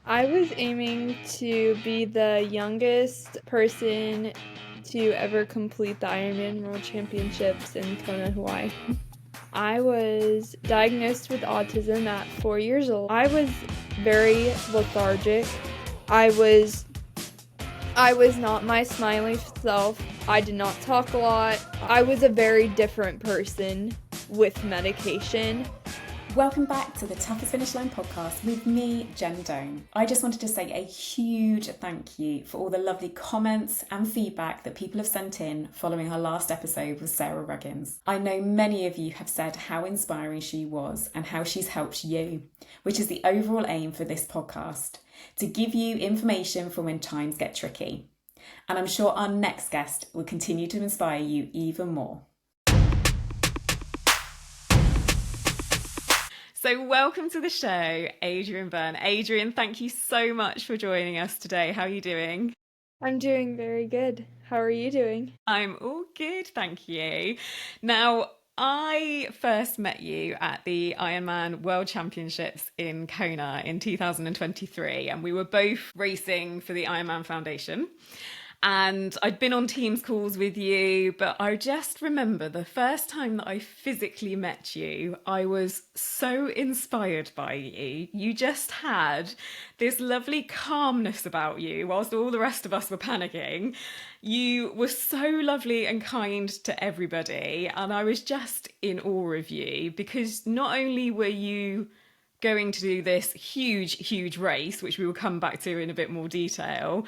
I was aiming to be the youngest person to ever complete the Ironman World Championships in Kona, Hawaii. I was diagnosed with autism at 4 years old. I was very lethargic. I was not my smiley self. I did not talk a lot. I was a very different person with medication. Welcome back to the Toughest Finish Line podcast with me, Jen Doan. I just wanted to say a huge thank you for all the lovely comments and feedback that people have sent in following our last episode with Sarah Ruggins. I know many of you have said how inspiring she was and how she's helped you, which is the overall aim for this podcast, to give you information for when times get tricky. And I'm sure our next guest will continue to inspire you even more. So welcome to the show, Adrienne Bunn. Adrienne, thank you so much for joining us today. How are you doing? I'm doing very good. How are you doing? I'm all good, thank you. Now, I first met you at the Ironman World Championships in Kona in 2023, and we were both racing for the Ironman Foundation. And I'd been on Teams calls with you, but I just remember the first time that I physically met you, I was so inspired by you. You just had this lovely calmness about you whilst all the rest of us were panicking. You were so lovely and kind to everybody, and I was just in awe of you because not only were you going to do this huge race, which we will come back to in a bit more detail,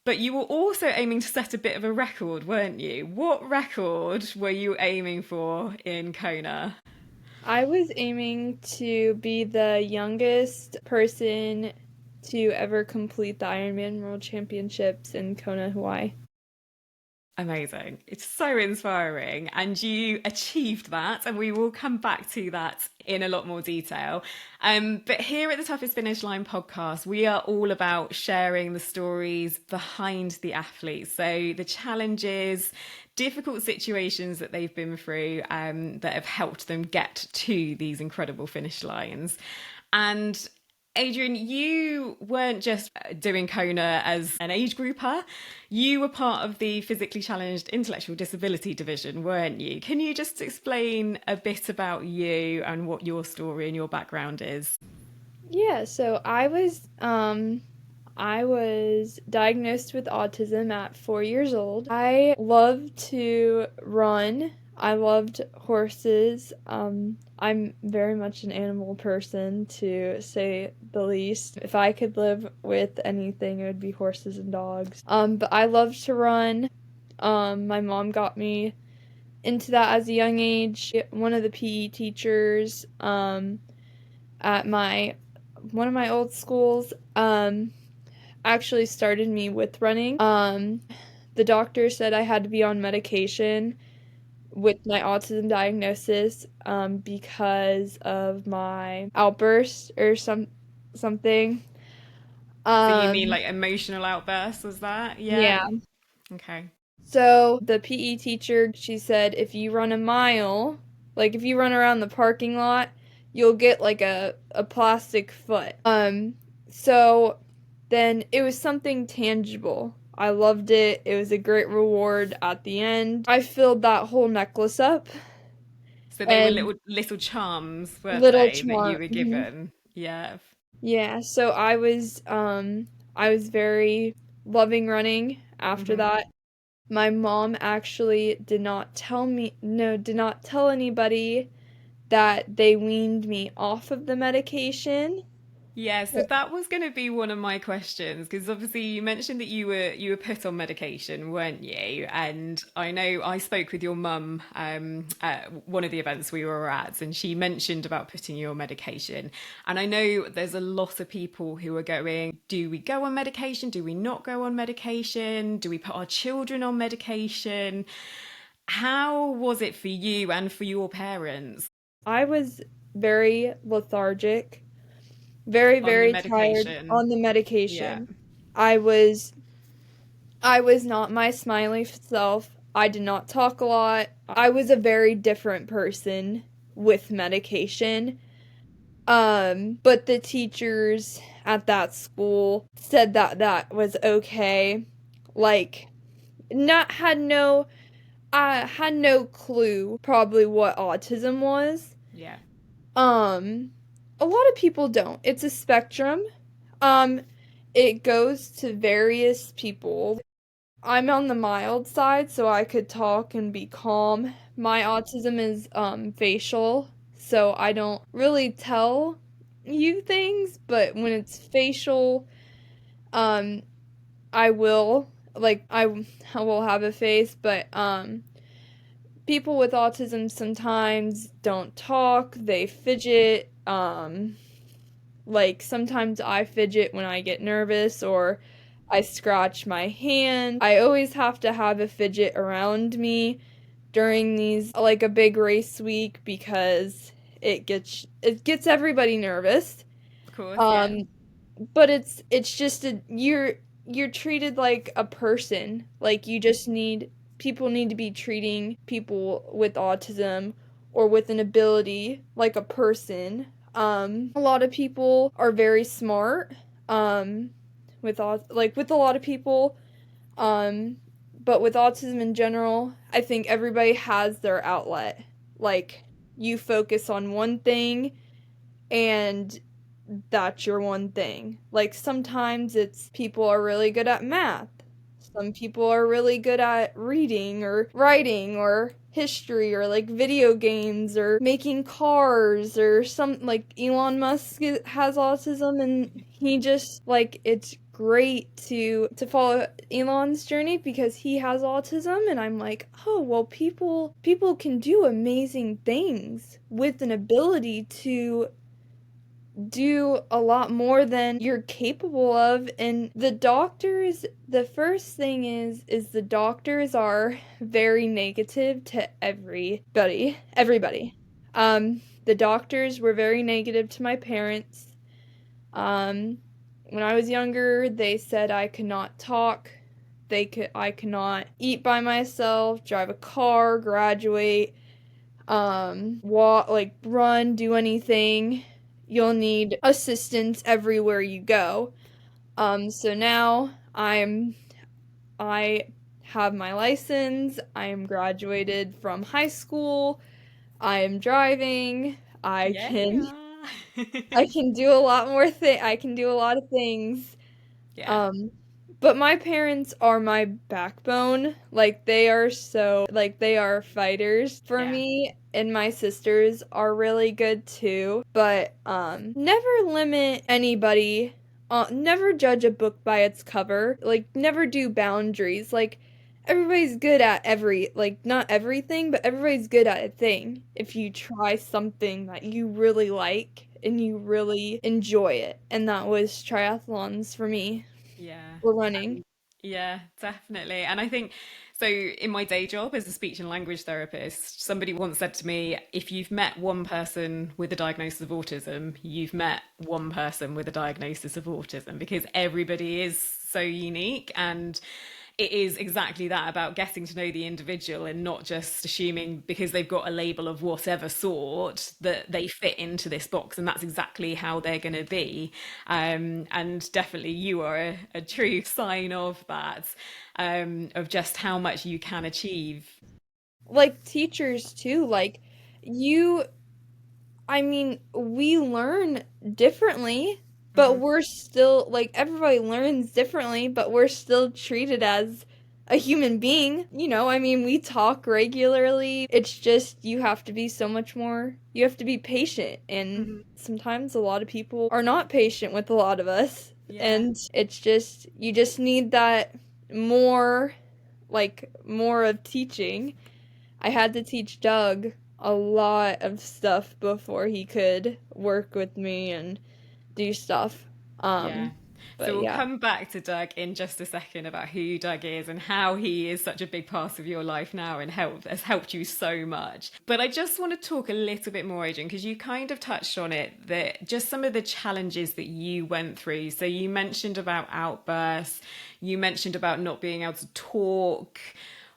but you were also aiming to set a bit of a record, weren't you? What record were you aiming for in Kona? I was aiming to be the youngest person to ever complete the Ironman World Championships in Kona, Hawaii. Amazing. It's so inspiring. And you achieved that. And we will come back to that in a lot more detail. But here at the Toughest Finish Line podcast, we are all about sharing the stories behind the athletes. So the challenges, difficult situations that they've been through that have helped them get to these incredible finish lines. And Adrienne, you weren't just doing Kona as an age grouper. You were part of the physically challenged intellectual disability division, weren't you? Can you just explain a bit about you and what your story and your background is? Yeah, so I was diagnosed with autism at 4 years old. I loved to run. I loved horses. I'm very much an animal person, to say the least. If I could live with anything, it would be horses and dogs. But I loved to run. My mom got me into that as a young age. One of the PE teachers at one of my old schools actually started me with running. The doctor said I had to be on medication with my autism diagnosis because of my outburst or something. So you mean like emotional outbursts, was that? Yeah. Okay. So the PE teacher, she said, if you run a mile, like if you run around the parking lot, you'll get like a plastic foot. So then it was something tangible. I loved it. It was a great reward at the end. I filled that whole necklace up. So they were little charms, weren't Little they, that you charm. were given? Yeah. Yeah, so I was very loving running after that. My mom actually did not tell anybody that they weaned me off of the medication. Yeah, so that was going to be one of my questions because obviously you mentioned that you were put on medication, weren't you? And I know I spoke with your mum at one of the events we were at, and she mentioned about putting you on medication. And I know there's a lot of people who are going, do we go on medication? Do we not go on medication? Do we put our children on medication? How was it for you and for your parents? I was very lethargic, very tired on the Yeah. medication. I was not my smiley self. I did not talk a lot. I was a very different person with medication. But the teachers at that school said that that was okay. Like, not had no I had no clue probably what autism was. Yeah. Um, a lot of people don't. It's a spectrum. Um, it goes to various people. I'm on the mild side, so I could talk and be calm. My autism is facial, so I don't really tell you things, but when it's facial, um I will I will have a face, but people with autism sometimes don't talk, they fidget, like sometimes I fidget when I get nervous or I scratch my hand. I always have to have a fidget around me during these like a big race week because it gets everybody nervous. Of course, yeah. Um but it's just you're treated like a person. Like you just need people need to be treating people with autism or with an ability like a person. A lot of people are very smart. With a lot of people, um, but with autism in general, I think everybody has their outlet. Like you focus on one thing and that's your one thing. Like sometimes it's people are really good at math. Some people are really good at reading or writing or history or like video games or making cars or some like Elon Musk has autism and he just like it's great to follow Elon's journey because he has autism and I'm like, "Oh, well people can do amazing things with an ability to do a lot more than you're capable of." And the first thing is the doctors are very negative to everybody. The doctors were very negative to my parents. um when I was younger they said I could not talk, I could not eat by myself, drive a car, graduate, walk, like run, do anything. You'll need assistance everywhere you go. So now I have my license. I am graduated from high school. I am driving. Yeah. I can do a lot more I can do a lot of things. Yeah. Um, but my parents are my backbone. Like they are fighters for Yeah. me, and my sisters are really good too. But never limit anybody. Never judge a book by its cover. Like never do boundaries. Like everybody's good at not everything, but everybody's good at a thing. If you try something that you really like and you really enjoy it. And that was triathlons for me. Yeah. Or running. Yeah, definitely. And I think so in my day job as a speech and language therapist, somebody once said to me, if you've met one person with a diagnosis of autism, you've met one person with a diagnosis of autism because everybody is so unique and it is exactly that about getting to know the individual and not just assuming because they've got a label of whatever sort that they fit into this box and that's exactly how they're going to be. And definitely you are a true sign of that, of just how much you can achieve. Like teachers too, like you I mean, we learn differently, but Hmm. we're still like everybody learns differently, but we're still treated as a human being. I mean, we talk regularly. It's just you have to be so much more, you have to be patient. And Hmm. sometimes a lot of people are not patient with a lot of us. Yeah. And it's just, you just need that more, more of teaching. I had to teach Doug a lot of stuff before he could work with me and do stuff. Yeah. So But we'll yeah. come back to Doug in just a second about who Doug is and how he is such a big part of your life now and has helped you so much. But I just want to talk a little bit more, Adrian, because you kind of touched on it, that just some of the challenges that you went through. So you mentioned about outbursts, you mentioned about not being able to talk.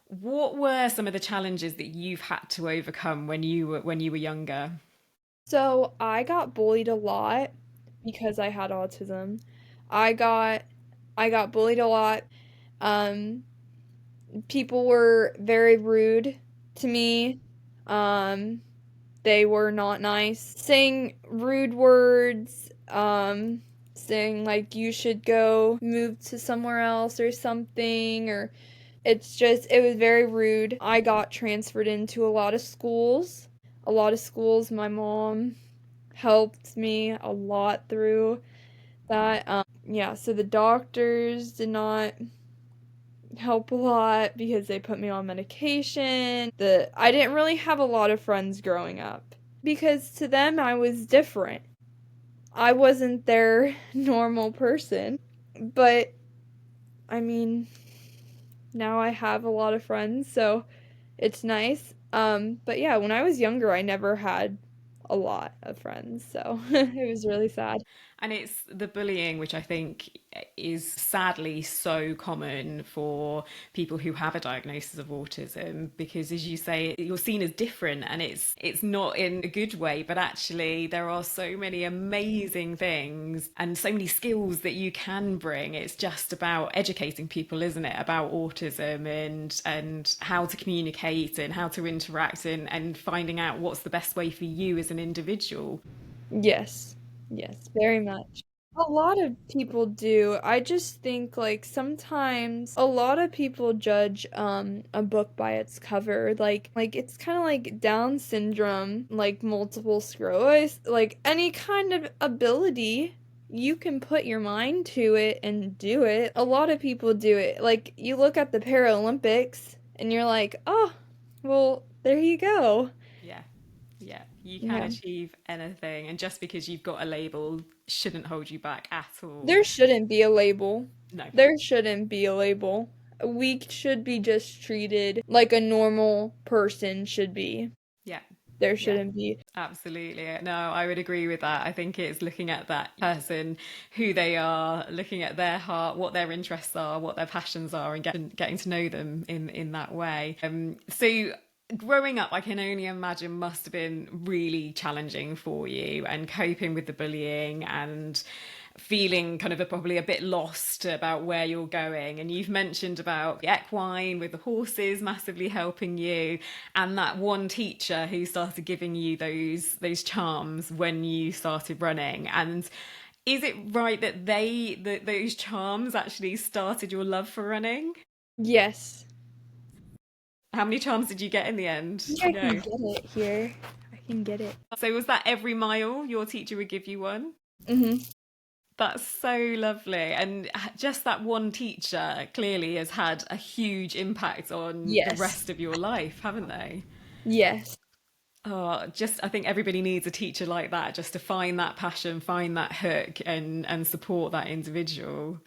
What were some of the challenges that you've had to overcome when you were younger? So I got bullied a lot, because I had autism. I got I got bullied a lot. Um, People were very rude to me. Um, they were not nice, saying rude words, saying like you should go move to somewhere else or something, or it was very rude. I got transferred into a lot of schools. A lot of schools. My mom helped me a lot through that. Yeah, so the doctors did not help a lot because they put me on medication. I didn't really have a lot of friends growing up because to them I was different. I wasn't their normal person. But I mean, now I have a lot of friends, so it's nice. But yeah, when I was younger, I never had a lot of friends, so it was really sad. And it's the bullying, which I think is sadly so common for people who have a diagnosis of autism, because as you say, you're seen as different and it's not in a good way, but actually there are so many amazing things and so many skills that you can bring. It's just about educating people, isn't it? About autism and how to communicate and how to interact and finding out what's the best way for you as an individual. Yes. Yes, very much. A lot of people do. I just think like sometimes a lot of people judge a book by its cover. Like it's kind of like Down syndrome, like multiple sclerosis, like any kind of ability you can put your mind to it and do it. A lot of people do it. Like you look at the Paralympics and you're like, "Oh, well, there you go." Yeah. Yeah, you can Yeah. achieve anything, and just because you've got a label shouldn't hold you back at all. There shouldn't be a label. No. There shouldn't be a label. We should be just treated like a normal person should be. Yeah. There Yeah. shouldn't be. Absolutely. No, I would agree with that. I think it's looking at that person, who they are, looking at their heart, what their interests are, what their passions are, and getting to know them in that way. So growing up, I can only imagine must have been really challenging for you, and coping with the bullying and feeling kind of probably a bit lost about where you're going. And you've mentioned about the equine with the horses massively helping you, and that one teacher who started giving you those charms when you started running. And is it right that those charms actually started your love for running? Yes. How many charms did you get in the end? I think Do I you can know? get it here. I can get it. So was that every mile your teacher would give you one? Mhm. That's so lovely. And just that one teacher clearly has had a huge impact on the Yes. rest of your life, haven't they? Yes. Oh, just I think everybody needs a teacher like that, just to find that passion, find that hook, and support that individual.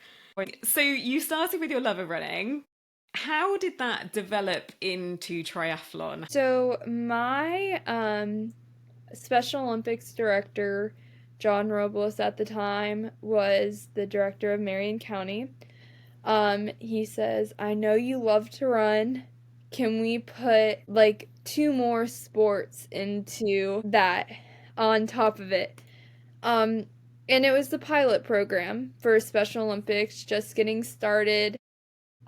So you started with your love of running. How did that develop into triathlon? So my Special Olympics director John Robles at the time was the director of Marion County. He says, I know you love to run. Can we put like two more sports into that on top of it? Um, and it was the pilot program for Special Olympics just getting started.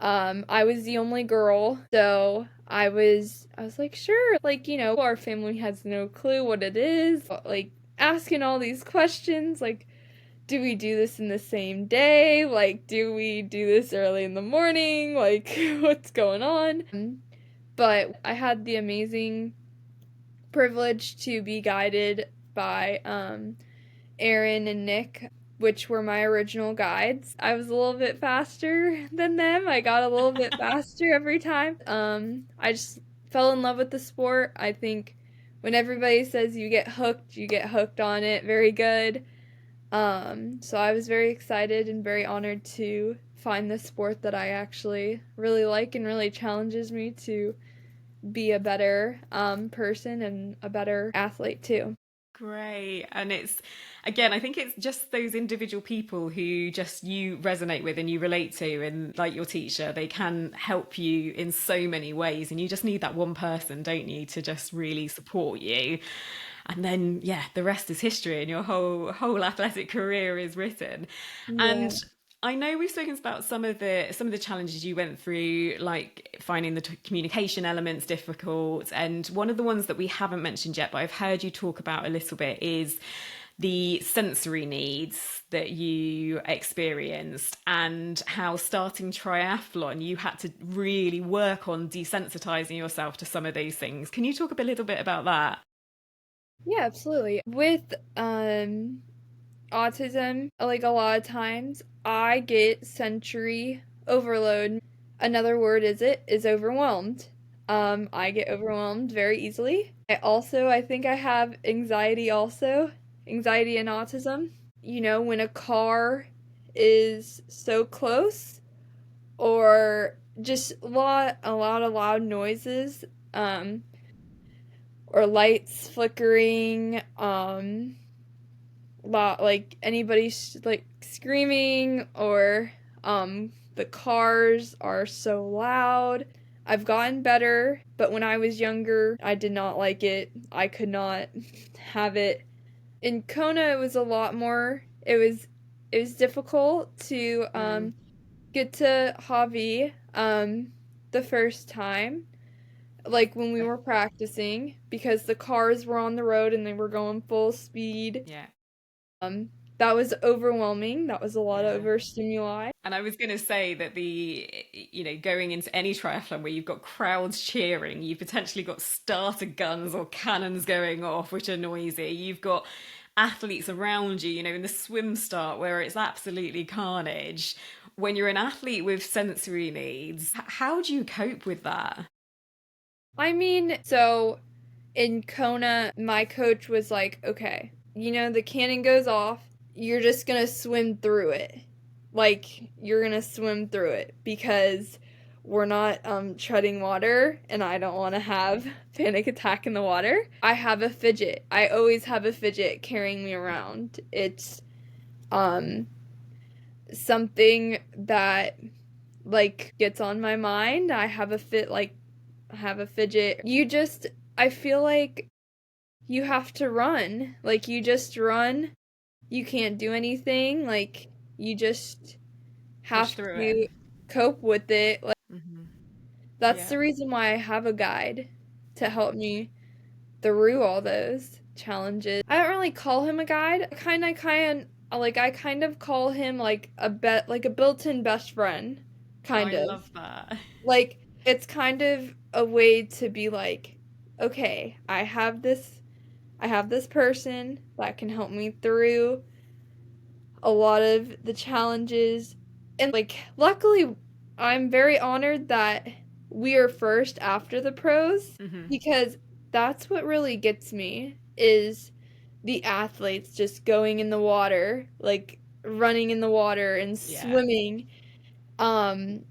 I was the only girl, so I was like, sure, like, our family has no clue what it is. Like asking all these questions, like, do we do this in the same day? Like, do we do this early in the morning? Like, what's going on? But I had the amazing privilege to be guided by Aaron and Nick, which were my original guides. I was a little bit faster than them. I got a little bit faster every time. I just fell in love with the sport. I think when everybody says you get hooked on it very good. So I was very excited and very honored to find the sport that I actually really like and really challenges me to be a better person and a better athlete too. Great. And it's, again, I think it's just those individual people who just you resonate with and you relate to. And like your teacher, they can help you in so many ways. And you just need that one person, don't you, to just really support you. And then, yeah, the rest is history, and your whole athletic career is written. Yeah. And I know we've spoken about some of the challenges you went through, like finding the communication elements difficult. And one of the ones that we haven't mentioned yet, but I've heard you talk about a little bit, is the sensory needs that you experienced, and how starting triathlon you had to really work on desensitizing yourself to some of those things. Can you talk a little bit about that? Yeah, absolutely. With autism, like a lot of times I get sensory overload. Another word is overwhelmed. I get overwhelmed very easily. I think I have anxiety also, anxiety and autism. You know, when a car is so close or just a lot of loud noises, um, or lights flickering, like anybody like screaming, or the cars are so loud. I've gotten better, but when I was younger, I did not like it. I could not have it. In Kona, it was a lot more. It was difficult to Mm, get to Javi the first time, like when we yeah, were practicing, because the cars were on the road and they were going full speed. yeah, Um, that was overwhelming. That was a lot of yeah. overstimuli. And I was going to say that going into any triathlon where you've got crowds cheering, you've potentially got starter guns or cannons going off, which are noisy. You've got athletes around you, in the swim start where it's absolutely carnage. When you're an athlete with sensory needs, how do you cope with that? I mean, so in Kona, my coach was like, okay, the cannon goes off. You're just going to swim through it. Like, you're going to swim through it because we're not treading water and I don't want to have panic attack in the water. I have a fidget. I always have a fidget carrying me around. It's um something that like gets on my mind. I have a fidget. I feel like you have to run. Like you just run. You can't do anything. Like you just Push have through it. to cope with it. Like Hmm. that's Yeah. the reason why I have a guide to help me through all those challenges. I don't really call him a guide. I kind of call him like a built-in best friend, kind I of. love that. Like it's kind of a way to be like, okay, I have this person that can help me through a lot of the challenges. And like luckily I'm very honored that we are first after the pros, Hmm. because that's what really gets me is the athletes just going in the water, like running in the water and Yeah. swimming. Um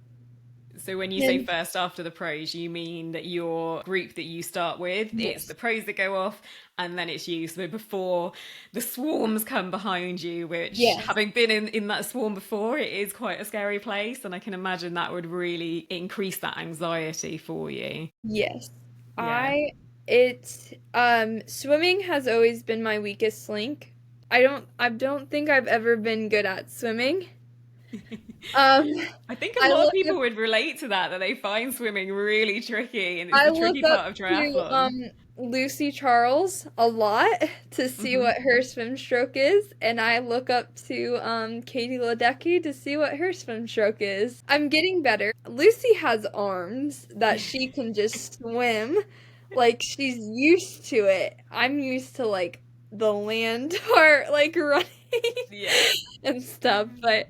So when you say and first after the pros, you mean that your group that you start with, it's the yes. pros that go off, and then it's you. So before the swarms come behind you, which, Yes. having been in that swarm before, it is quite a scary place, and I can imagine that would really increase that anxiety for you. Yes. Yeah. I it Swimming has always been my weakest link. I don't think I've ever been good at swimming. Um I think a I lot of look up people would relate to that they find swimming really tricky, and it's I the look tricky up part of to triathlon. Lucy Charles a lot to see Hmm. what her swim stroke is, and I look up to Katie Ledecky to see what her swim stroke is. I'm getting better. Lucy has arms that she can just swim, like she's used to it. I'm used to like the land part, like running Yeah. and stuff, but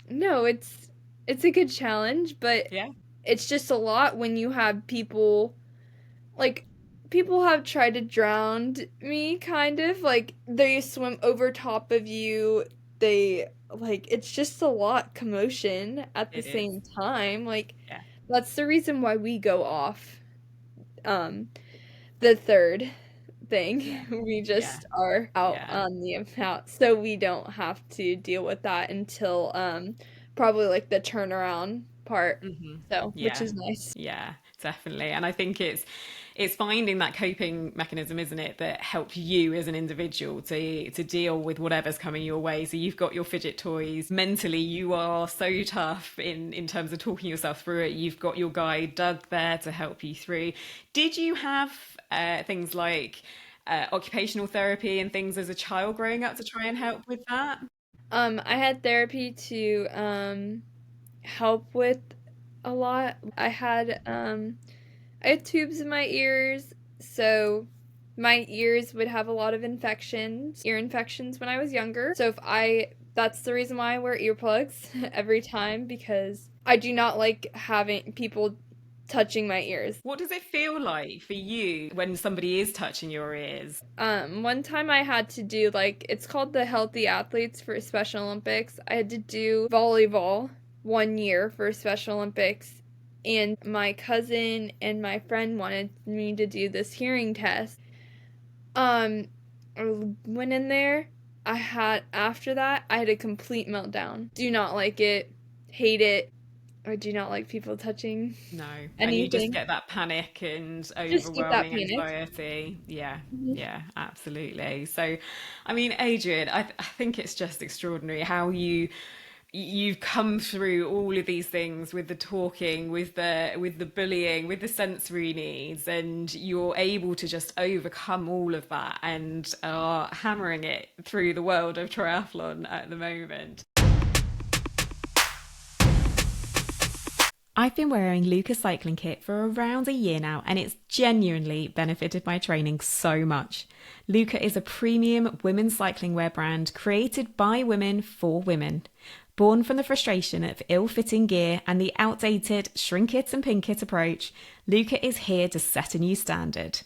no, it's a good challenge, but Yeah. it's just a lot when you have people like people have tried to drown me, kind of like they swim over top of you. They like it's just a lot commotion at the It is. same time. Like Yeah. that's the reason why we go off um the third thing. Yeah. We Yeah. just are out Yeah. on the amount so we don't have to deal with that until probably like the turnaround apart. Hmm. So, which Yeah. is nice. Yeah, definitely. And I think it's finding that coping mechanism, isn't it, that helps you as an individual to deal with whatever's coming your way. So you've got your fidget toys. Mentally, you are so tough in terms of talking yourself through it. You've got your guide Doug there to help you through. Did you have things like occupational therapy and things as a child growing up to try and help with that? I had therapy to help with a lot. I had tubes in my ears, so my ears would have a lot of infections, ear infections when I was younger. So if I that's the reason why I wear earplugs every time, because I do not like having people touching my ears. What does it feel like for you when somebody is touching your ears? One time I had to do, like, it's called the Healthy Athletes for Special Olympics. I had to do volleyball 1 year for Special Olympics, and my cousin and my friend wanted me to do this hearing test. Um, I went in there. After that, I had a complete meltdown. Do not like it, hate it, or do not like people touching No. And you just anything. get that panic and Just get that overwhelming panic. anxiety. Yeah. Mhm. Yeah, absolutely. So, I mean, Adrian, I think it's just extraordinary how you've come through all of these things with the talking, with the bullying, with the sensory needs, and you're able to just overcome all of that and are hammering it through the world of triathlon at the moment. I've been wearing Luca's cycling kit for around a year now, and it's genuinely benefited my training so much. Luca is a premium women's cycling wear brand created by women for women. Born from the frustration of ill-fitting gear and the outdated shrink it and pink it approach, Luca is here to set a new standard.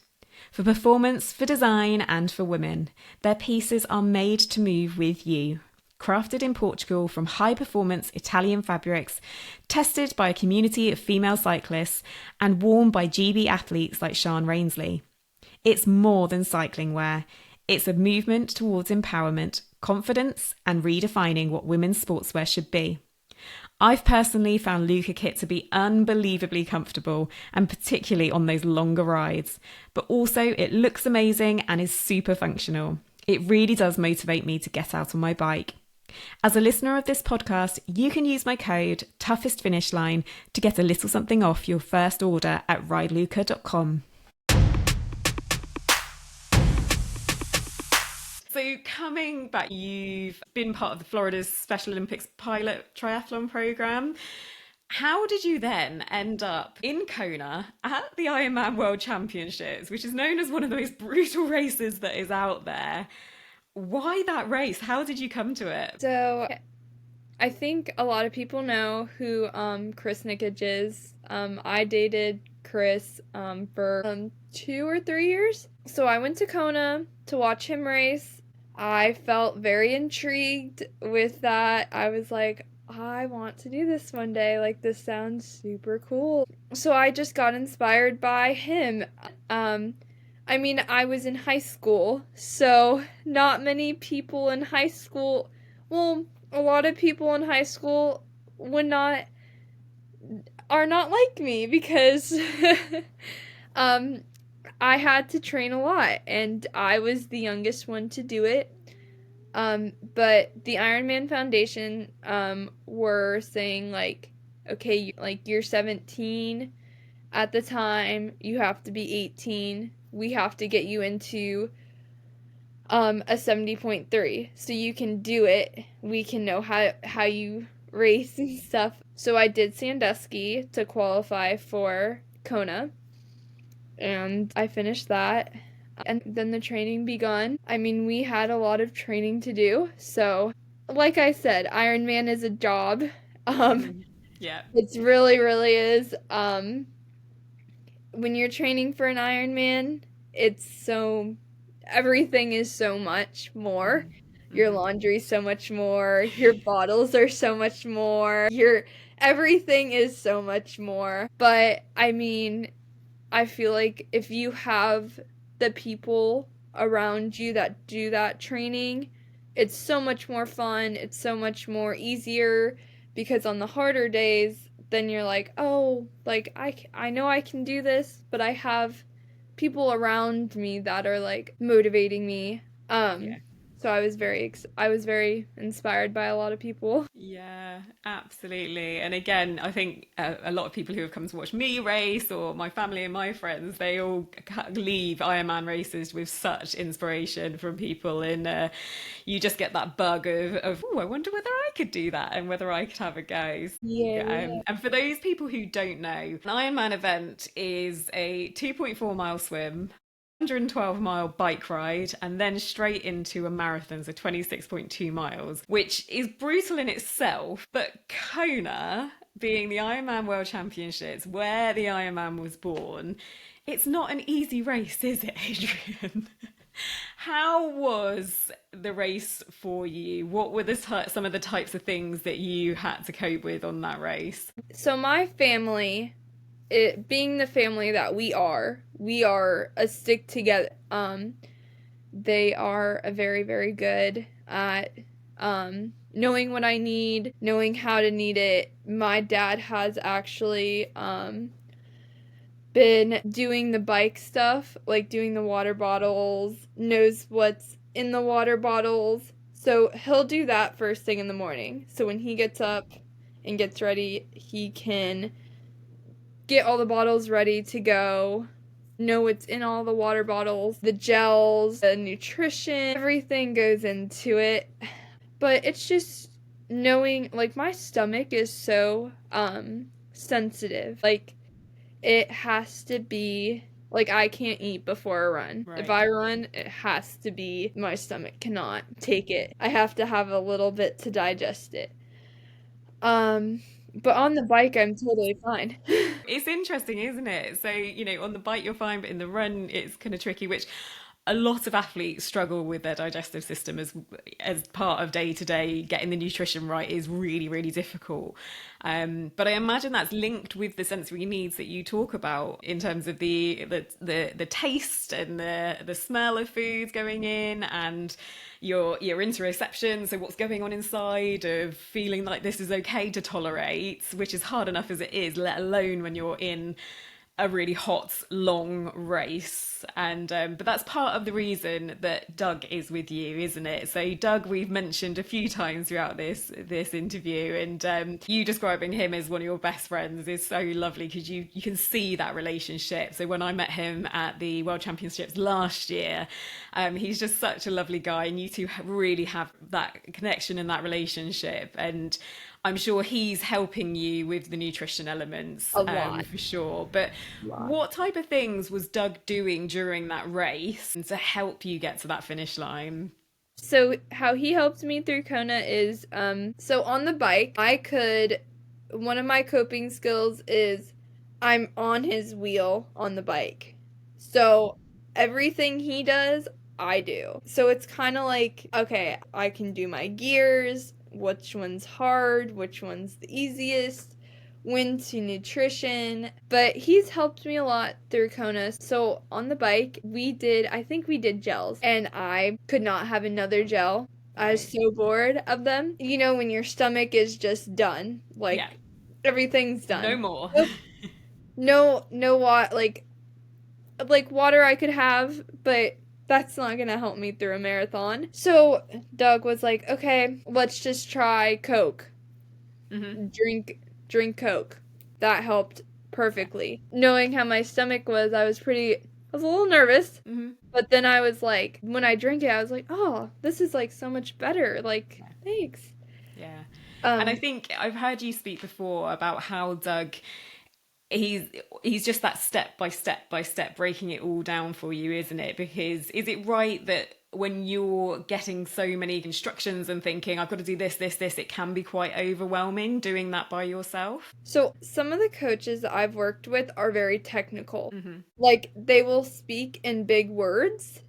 For performance, for design, and for women, their pieces are made to move with you. Crafted in Portugal from high performance Italian fabrics, tested by a community of female cyclists, and worn by GB athletes like Sian Rainsley. It's more than cycling wear. It's a movement towards empowerment, confidence, and redefining what women's sportswear should be. I've personally found Luca kit to be unbelievably comfortable, and particularly on those longer rides. But also, it looks amazing and is super functional. It really does motivate me to get out on my bike. As a listener of this podcast, you can use my code ToughestFinishLine to get a little something off your first order at rideluca.com. So coming back, you've been part of the Florida's Special Olympics pilot triathlon program. How did you then end up in Kona at the Ironman World Championships, which is known as one of the most brutal races that is out there? Why that race? How did you come to it? So I think a lot of people know who Chris Nikic is. I dated Chris for 2 or 3 years. So I went to Kona to watch him race. I felt very intrigued with that. I was like, I want to do this one day. Like, this sounds super cool. So I just got inspired by him. I mean, I was in high school, so not many people in high school, well, a lot of people in high school would not are not like me because um I had to train a lot and I was the youngest one to do it. But the Ironman Foundation were saying, like, okay, like, you're 17 at the time, you have to be 18. We have to get you into a 70.3 so you can do it. We can know how you race and stuff. So I did Sandusky to qualify for Kona, and I finished that. And then the training begun. I mean, we had a lot of training to do. So, like I said, Ironman is a job. Um, Mhm. Yeah. it's really, really is. When you're training for an Ironman, it's so everything is so much more. Mhm. Your Mhm. laundry's so much more. Your bottles are so much more. Your everything is so much more. But I mean, I feel like if you have the people around you that do that training, it's so much more fun. It's so much more easier because on the harder days, then you're like, oh, like I know I can do this, but I have people around me that are like motivating me. Yeah. So I was very inspired by a lot of people. Yeah, absolutely. And again, I think a lot of people who have come to watch me race, or my family and my friends, they all leave Ironman races with such inspiration from people. And you just get that bug of, oh, I wonder whether I could do that and whether I could have a go. Yeah. And for those people who don't know, an Ironman event is a 2.4 mile swim, 112-mile bike ride, and then straight into a marathon, so 26.2 miles, which is brutal in itself. But Kona, being the Ironman World Championships, where the Ironman was born, it's not an easy race, is it, Adrian? How was the race for you? What were some of the types of things that you had to cope with on that race? So my family, it being the family that we are a stick together. They are a very, very good at knowing what I need, knowing how to need it. My dad has actually been doing the bike stuff, like doing the water bottles, knows what's in the water bottles. So he'll do that first thing in the morning. So when he gets up and gets ready, he can get all the bottles ready to go, know what's in all the water bottles, the gels, the nutrition, everything goes into it. But it's just knowing, like, my stomach is so sensitive. Like, it has to be like I can't eat before a run. If Right. I run, it has to be my stomach cannot take it. I have to have a little bit to digest it. Um, but on the bike, I'm totally fine. It's interesting, isn't it? So, on the bike you're fine, but in the run it's kind of tricky, which a lot of athletes struggle with their digestive system as part of day to day. Getting the nutrition right is really, really difficult. But I imagine that's linked with the sensory needs that you talk about in terms of the taste and the smell of foods going in, and your interoception, so what's going on inside, of feeling like this is okay to tolerate, which is hard enough as it is, let alone when you're in a really hot, long race. And but that's part of the reason that Doug is with you, isn't it? So Doug, we've mentioned a few times throughout this interview, and you describing him as one of your best friends is so lovely, because you can see that relationship. So when I met him at the World Championships last year, he's just such a lovely guy, and you two really have that connection and that relationship. And I'm sure he's helping you with the nutrition elements, A lot. for sure. But A lot. what type of things was Doug doing during that race to help you get to that finish line? So how he helped me through Kona is so on the bike, one of my coping skills is I'm on his wheel on the bike. So everything he does, I do. So it's kind of like, okay, I can do my gears, which one's hard, which one's the easiest, when to nutrition. But he's helped me a lot through Kona. So on the bike, I think we did gels, and I could not have another gel. I was Right. so bored of them. You know, when your stomach is just done, Yeah. like everything's No done. more. Nope. No water, like water I could have, but that's not gonna help me through a marathon. So Doug was like, okay, let's just try Coke. Hmm. Drink drink Coke. That helped Yeah. perfectly. Knowing how my stomach was, I was a little nervous, Hmm. but then I was like, when I drank it, I was like, oh, this is like so much better. Like, thanks. Yeah. And I Um, think I've heard you speak before about how Doug, he's he's just that step by step breaking it all down for you, isn't it? Because is it right that when you're getting so many instructions and thinking I've got to do this, it can be quite overwhelming doing that by yourself? so some of the coaches that I've worked with are very technical. Hmm. Like they will speak in big words,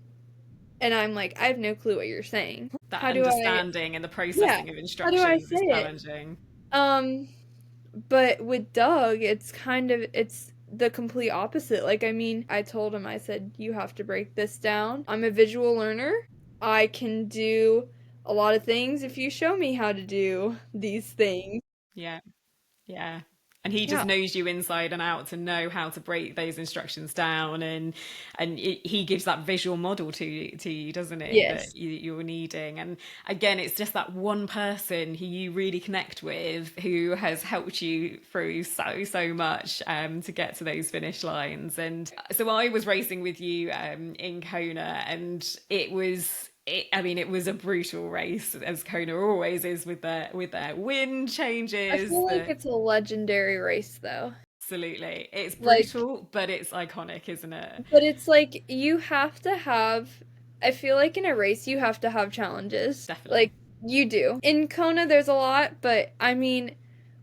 and I'm like, I have no clue what you're saying. That How do I, understanding and the yeah, processing of how do I instructions say is it? challenging. Um, But with Doug, it's the complete opposite. Like, I mean, I told him, I said, you have to break this down. I'm a visual learner. I can do a lot of things if you show me how to do these things. Yeah. Yeah. And he just Yeah. knows you inside and out to know how to break those instructions down, and he gives that visual model to you, doesn't he, that Yes. you're needing. And again, it's just that one person who you really connect with, who has helped you through so much, to get to those finish lines. And so I was racing with you, in Kona, and I mean, it was a brutal race, as Kona always is, with their wind I changes. feel like it's a legendary race though. Absolutely, it's Like, brutal, but it's iconic, isn't it? but it's like you have to have, I feel like in a race you have to have challenges. Definitely. Like you do. In Kona there's a lot, but I mean,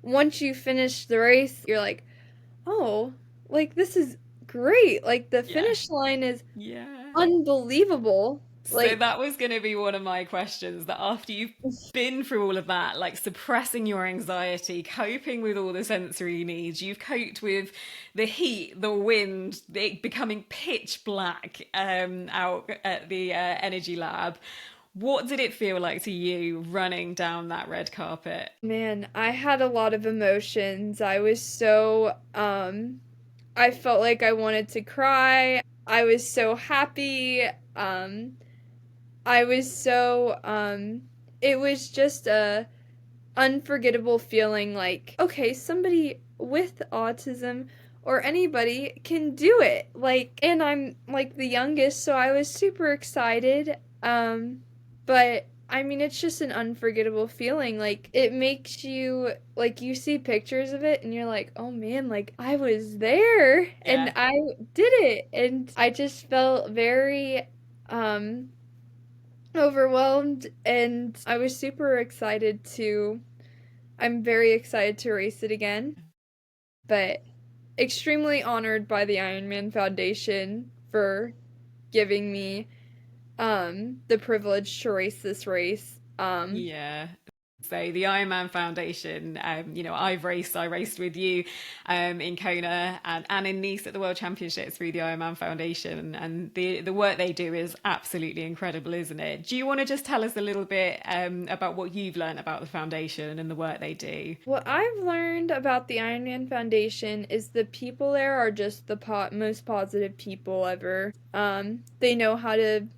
once you finish the race, you're like, "Oh, like this is great. Like the Yeah. finish line is Yeah. unbelievable." So Like that was going to be one of my questions, that after you've been through all of that, like suppressing your anxiety, coping with all the sensory needs, you've coped with the heat, the wind, it becoming pitch black, out at the energy lab. What did it feel like to you running down that red carpet? man, I had a lot of emotions. I was so I felt like I wanted to cry. I was so happy. I was so it was just a unforgettable feeling like, okay, somebody with autism or anybody can do it. Like, and I'm like the youngest, so I was super excited. But I mean, it's just an unforgettable feeling. Like, it makes you, like, you see pictures of it and you're like, oh man, like, I was there and Yeah. I did it. And I just felt very, um, overwhelmed, and I was super excited to I'm very excited to race it again, but extremely honored by the Ironman Foundation for giving me the privilege to race this race. Yeah. So the Ironman Foundation, I raced with you, in Kona, and in Nice at the World Championships through the Ironman Foundation, and the work they do is absolutely incredible, isn't it? Do you want to just tell us a little bit, about what you've learned about the foundation and the work they do? What I've learned about the Ironman Foundation is the people there are just the most positive people ever. They know how to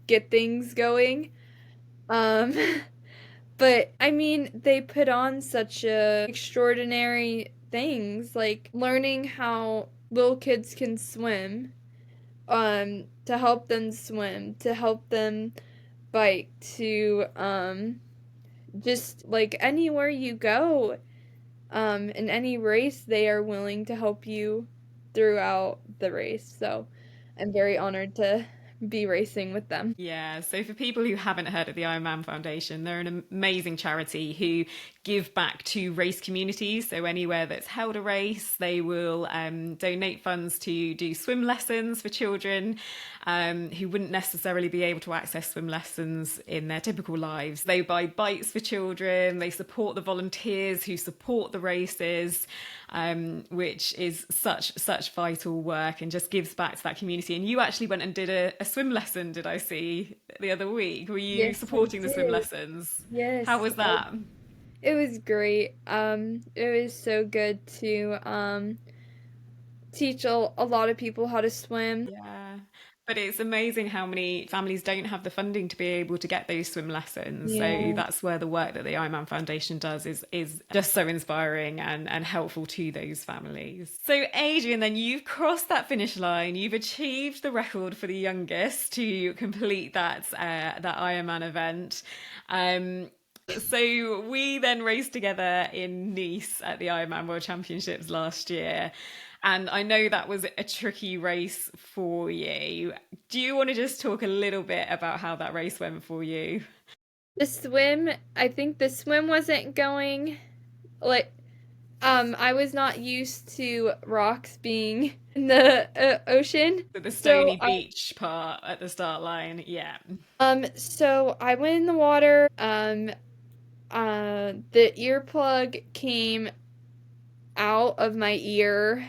get things going. Um, But I mean, they put on such extraordinary things, like learning how little kids can swim, to help them swim, to help them bike, to just like anywhere you go, in any race, they are willing to help you throughout the race. So I'm very honored to be racing with them. Yeah, so for people who haven't heard of the Ironman Foundation, they're an amazing charity who give back to race communities. So anywhere that's held a race, they will, donate funds to do swim lessons for children, who wouldn't necessarily be able to access swim lessons in their typical lives. They buy bikes for children, they support the volunteers who support the races, which is such vital work, and just gives back to that community. And you actually went and did a swim lesson, did I see the other week? Were you Yes, I supporting the swim did. lessons? How Yes, was that? it was great. It was so good to teach a lot of people how to swim. Yeah. But it's amazing how many families don't have the funding to be able to get those swim lessons. So Yeah. that's where the work that the Ironman Foundation does is just so inspiring and helpful to those families. So Adrienne, then you've crossed that finish line. You've achieved the record for the youngest to complete that Ironman event. So we then raced together in Nice at the Ironman World Championships last year. And I know that was a tricky race for you. Do you want to just talk a little bit about how that race went for you? The swim, I think the swim wasn't going like I was not used to rocks being in the ocean. The So stony beach part at the start line, yeah. so I went in the water. The earplug came out of my ear.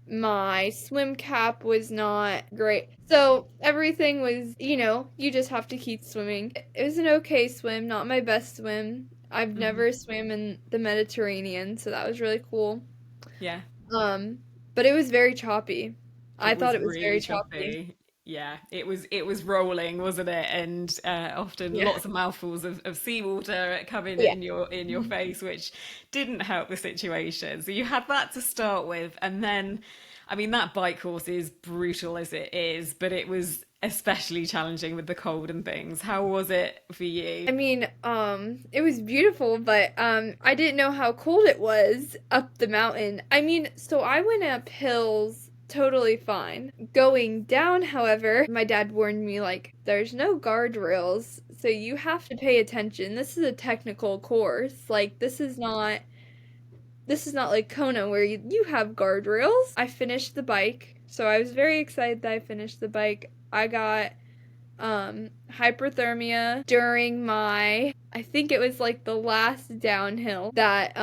My swim cap was not great. So everything was, you just have to keep swimming. It was an okay swim, not my best swim. I've Mhm. never swam in the Mediterranean, so that was really cool. Yeah. Um, but it was very choppy. I It thought was it was really very choppy. choppy. Yeah, it was rolling, wasn't it? And often Yeah. lots of mouthfuls of seawater coming Yeah. in your face, which didn't help the situation. So you had that to start with, and then, I mean, that bike course is brutal as it is, but it was especially challenging with the cold and things. How was it for you? I mean, it was beautiful, but I didn't know how cold it was up the mountain. I mean, so I went up hills totally fine. Going down, however, my dad warned me like there's no guardrails, so you have to pay attention. This is a technical course. Like this is not like Kona where you have guardrails. I finished the bike, so I was very excited that I finished the bike. I got hyperthermia during my, I think it was like the last downhill that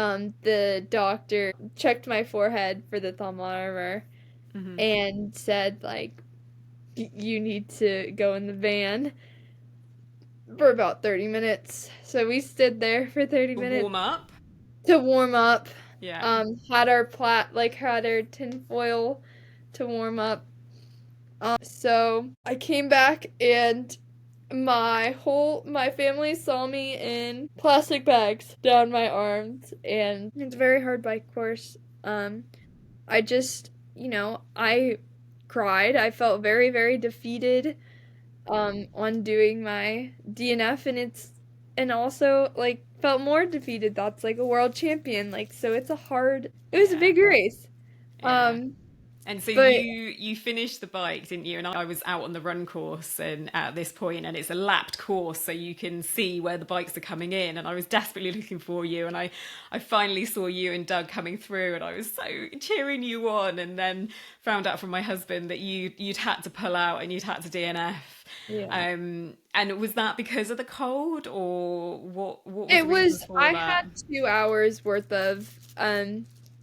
the doctor checked my forehead for the thermometer Hmm. and said like you need to go in the van for about 30 minutes. So we stood there for 30 minutes Warm up? to warm up. Yeah. Had our tinfoil to warm up. So I came back and my family saw me in plastic bags down my arms, and it's a very hard bike course. I just, I cried. I felt very, very defeated on doing my DNF, and also like felt more defeated. That's like a world champion. Like so it was a Yeah. big race. Yeah. Um And so but you finished the bike, didn't you? And I was out on the run course and at this point, and it's a lapped course, so you can see where the bikes are coming in. And I was desperately looking for you, and I finally saw you and Doug coming through, and I was so cheering you on. And then found out from my husband that you'd had to pull out and you'd had to DNF. yeah. And was that because of the cold, or what was It the reason was for I that? had 2 hours worth of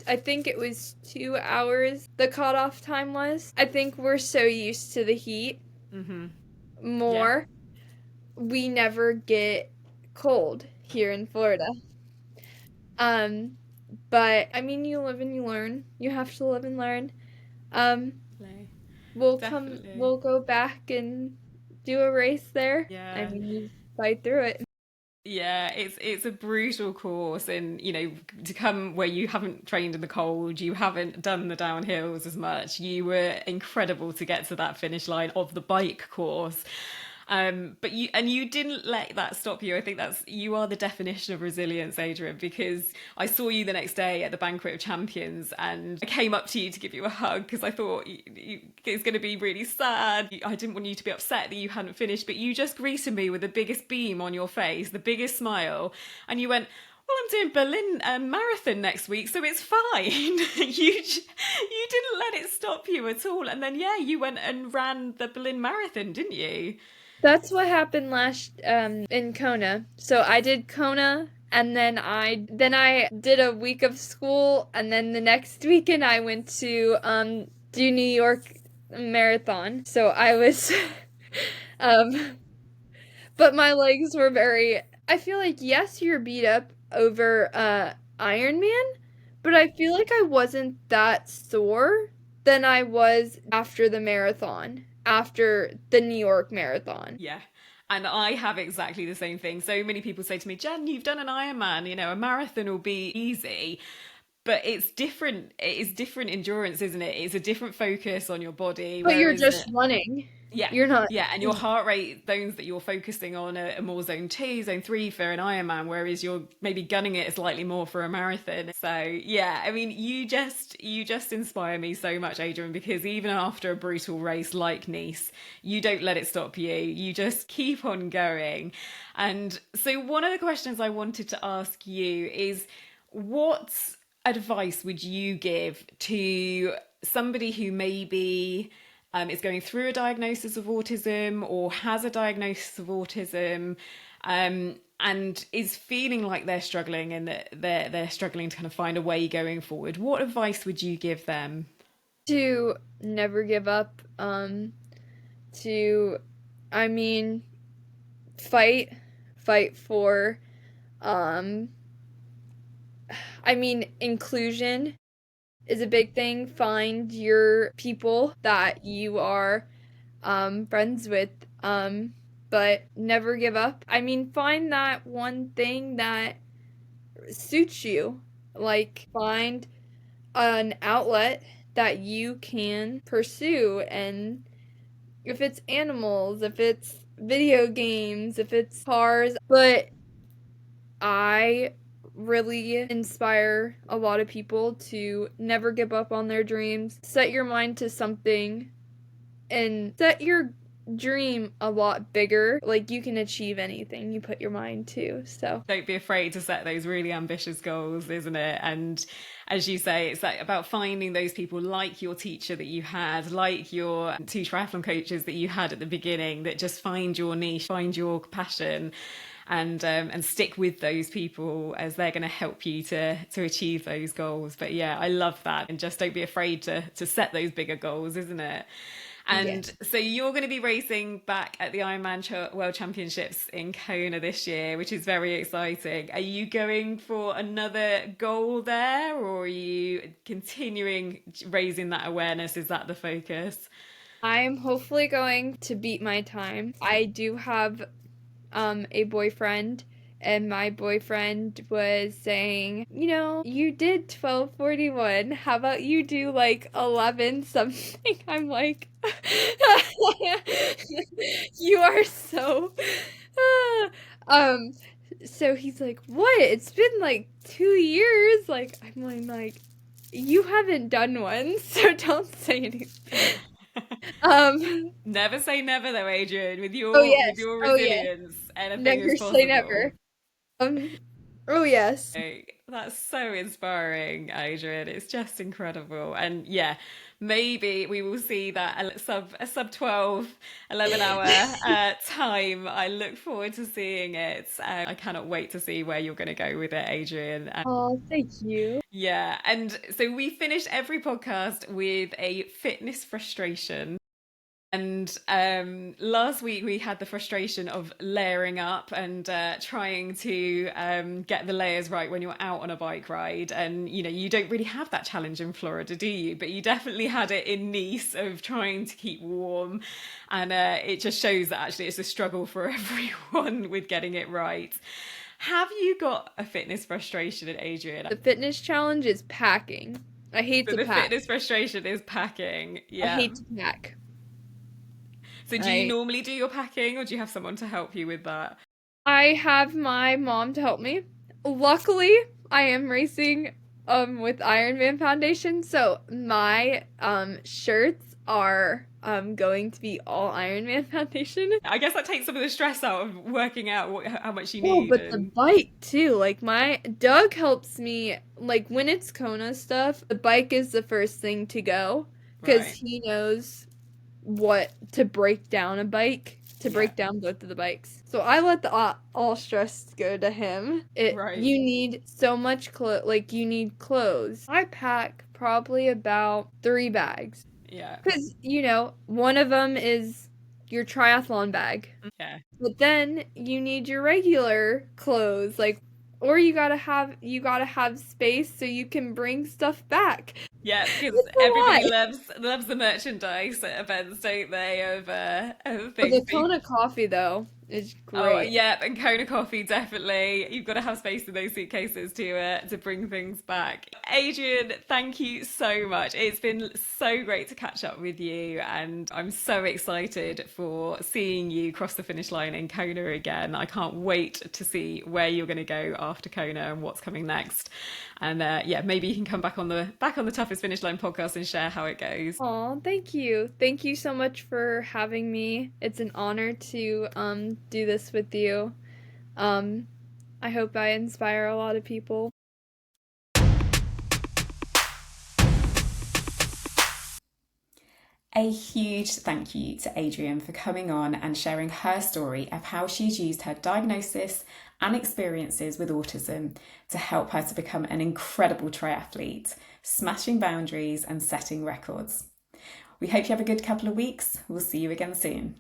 I think it was 2 hours the cutoff time was. I think we're so used to the heat Mm-hmm. Yeah. more. We never get cold here in Florida. Um but I mean you live and you learn. You have to live and learn. Um Definitely. Definitely. we'll go back and do a race there. I Yeah. mean you fight through it. Yeah, it's a brutal course, and to come where you haven't trained in the cold, you haven't done the downhills as much. You were incredible to get to that finish line of the bike course. But you didn't let that stop you. I think you are the definition of resilience, Adrian, because I saw you the next day at the Banquet of Champions, and I came up to you to give you a hug because I thought it's going to be really sad. I didn't want you to be upset that you hadn't finished, but you just greeted me with the biggest beam on your face, the biggest smile, and you went, well, I'm doing Berlin marathon next week, so it's fine. You didn't let it stop you at all, and then yeah, you went and ran the Berlin marathon, didn't you? That's what happened last in Kona. So I did Kona and then I did a week of school and then the next weekend I went to do New York Marathon. So I was um but my legs were very I feel like yes, you're beat up over Ironman, but I feel like I wasn't that sore than I was after the marathon, after the New York Marathon. Yeah. And I have exactly the same thing. So many people say to me, Jen, you've done an Ironman, a marathon will be easy. But it's different. It is different endurance, isn't it? It's a different focus on your body. But you're Whereas just running. yeah, You're not. yeah, and your heart rate zones that you're focusing on are more zone 2, zone 3 for an Ironman, whereas you're maybe gunning it slightly more for a marathon. So yeah, I mean, you just inspire me so much, Adrian, because even after a brutal race like Nice, you don't let it stop you. You just keep on going. And so one of the questions I wanted to ask you is, what advice would you give to somebody who maybe is going through a diagnosis of autism or has a diagnosis of autism, and is feeling like they're struggling and that they're struggling to kind of find a way going forward? What advice would you give them? To never give up. To, I mean, fight, fight for, um, I mean, inclusion. is a big thing. Find your people that you are friends with, but never give up. I mean, find that one thing that suits you. Like, find an outlet that you can pursue. And if it's animals, if it's video games, if it's cars, but I really inspire a lot of people to never give up on their dreams. Set your mind to something and set your dream a lot bigger. Like, you can achieve anything you put your mind to. So, Don't be afraid to set those really ambitious goals, isn't it? And as you say, it's like about finding those people like your teacher that you had, like your two triathlon coaches that you had at the beginning, that just find your niche, find your passion, and stick with those people, as they're going to help you to achieve those goals. But yeah, I love that, and just don't be afraid to set those bigger goals, isn't it? yeah. And so you're going to be racing back at the Ironman World Championships in Kona this year, which is very exciting. Are you going for another goal there, or are you continuing raising that awareness? Is that the focus? I'm hopefully going to beat my time. I do have a boyfriend, and my boyfriend was saying, you did 12:41. How about you do like 11 something? I'm like, you are so. um. So he's like, what? It's been like 2 years. Like, I'm like, you haven't done one, so don't say anything. Um. Never say never, though, Adrienne. Oh With yes. your Oh yeah. resilience, anything is Never say possible. never. Um. Oh yes. That's so inspiring, Adrian. It's just incredible. And yeah, maybe we will see that a sub 12, 11 hour time. I look forward to seeing it. I cannot wait to see where you're going to go with it, Adrian. Oh, thank you. Yeah. And so we finish every podcast with a fitness frustration. And last week we had the frustration of layering up and trying to get the layers right when you're out on a bike ride. And you don't really have that challenge in Florida, do you? But you definitely had it in Nice of trying to keep warm. And it just shows that actually it's a struggle for everyone with getting it right. Have you got a fitness frustration, Adrian? The fitness challenge is packing. I hate So to the pack. fitness frustration is packing. I Yeah. hate to pack. So do you normally do your packing, or do you have someone to help you with that? I have my mom to help me. Luckily, I am racing with Ironman Foundation, so my shirts are going to be all Ironman Foundation. I guess that takes some of the stress out of working out how much you Oh, need. but the bike too. Like, my Doug helps me, like, when it's Kona stuff, the bike is the first thing to go because Right. he knows what to break down a bike, to break down both of the bikes. So I let the all stress go to him. Right. You need so much like, you need clothes. I pack probably about 3 bags. Yeah. Cuz one of them is your triathlon bag. Yeah. But then you need your regular clothes, like, or you gotta have space so you can bring stuff back. Yeah, because It's a everybody lot. loves the merchandise at events, don't they? Of But things. the Kona coffee though is Oh great. yeah, and Kona coffee definitely. You've got to have space in those suitcases to bring things back. Adrian, thank you so much. It's been so great to catch up with you, and I'm so excited for seeing you cross the finish line in Kona again. I can't wait to see where you're going to go after Kona and what's coming next. And yeah, maybe you can come back on the Toughest Finish Line podcast and share how it goes. Oh, thank you. Thank you so much for having me. It's an honor to do this with you. Um I hope I inspire a lot of people. A huge thank you to Adrienne for coming on and sharing her story of how she's used her diagnosis and experiences with autism to help her to become an incredible triathlete, smashing boundaries and setting records. We hope you have a good couple of weeks. We'll see you again soon.